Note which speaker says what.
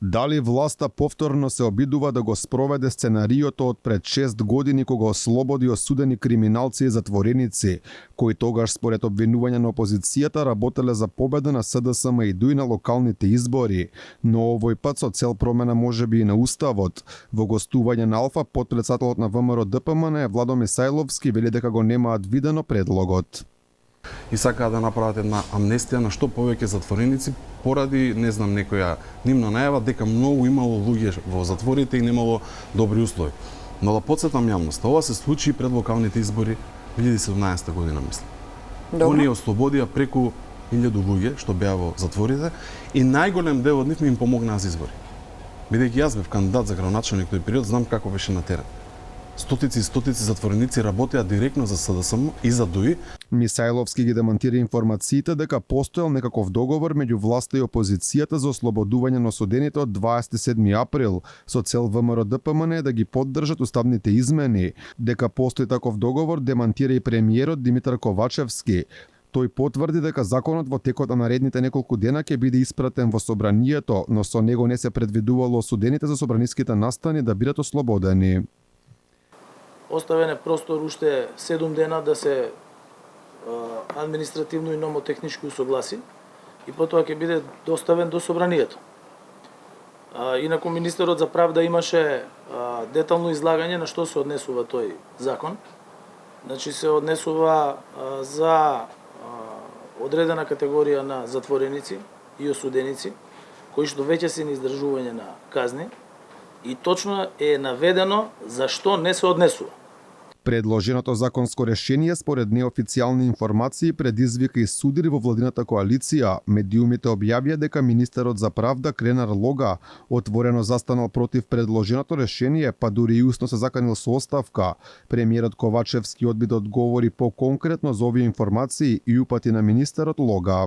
Speaker 1: Дали власта повторно се обидува да го спроведе сценариото од пред 6 години кога ослободи осудени криминалци и затвореници, кои тогаш според обвинување на опозицијата работеле за победа на СДСМ и ДУИ на локалните избори, но овој пат со цел промена можеби и на уставот. Во гостување на Алфа, потпредседателот на ВМРО ДПМН Владо Мисајловски вели дека го немаат видено предлогот.
Speaker 2: И сакаат да направат една амнестија на што повеќе затвореници поради, не знам, некоја нивна најава дека многу имало луѓе во затворите и немало добри услови. Но да потсетам јавноста, ова се случи пред локалните избори 2017 година, мислам. Оние ослободија преку 1000 луѓе што беа во затворите и најголем дел од нив ми им помогнаа за избори. Бидејќи јас бев кандидат за градоначелник тој период, знам како беше на терен. Стотици и стотици затвореници работеа директно за СДСМ и за ДУИ.
Speaker 1: Мисајловски ги демонтира информациите дека постоел некаков договор меѓу власта и опозицијата за ослободување на осудените од 27 април, со цел ВМРО ДПМН да ги поддржат уставните измени. Дека постои таков договор демонтира и премиерот Димитар Ковачевски. Тој потврди дека законот во текот на наредните неколку дена ќе биде испратен во собранието, но со него не се предвидувало осудените за собраниските настани да бидат ослободени.
Speaker 3: Оставен е простор уште 7 дена да се административно и номотехнички усогласи и потоа ќе биде доставен до собранието. Инаку министерот за правда имаше детално излагање на што се однесува тој закон. Значи се однесува за одредена категорија на затвореници и осуденици кои што веќе се на издржување на казни и точно е наведено за што не се однесува.
Speaker 1: Предложеното законско решение според неофицијални информации предизвика и судири во владината коалиција. Медиумите објавија дека министерот за правда Кренар Лога отворено застанал против предложеното решение, па дури и усно се заканил со оставка. Премиерот Ковачевски одби да одговори поконкретно за овие информации и упати на министерот Лога.